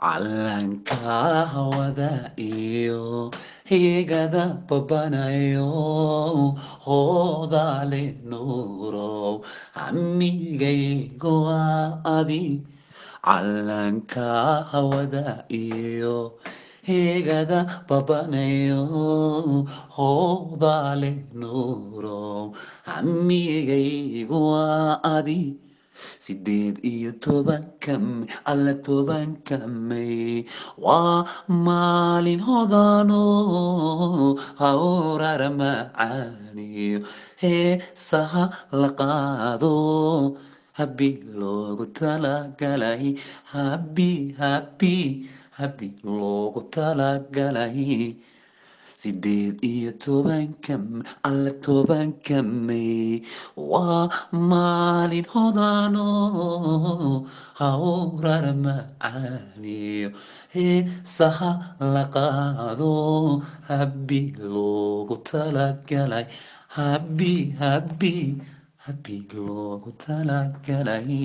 calanka hawada iyo higada babanayo hoodaale nuurow hamigaygu waa adi calanka hawada iyo higada babanayo hoodaale nuurow hamigaygu waa adi 18 alla 10 May waa maalin hodano hawrara macaaniyo heesaha la qaado habbi loogu talagalay habbi loogu talagalay 18 May waa maalin hodano hawrar macaaniyo heesaha la qaado habbi loogu talagalay habbi loogu talagalay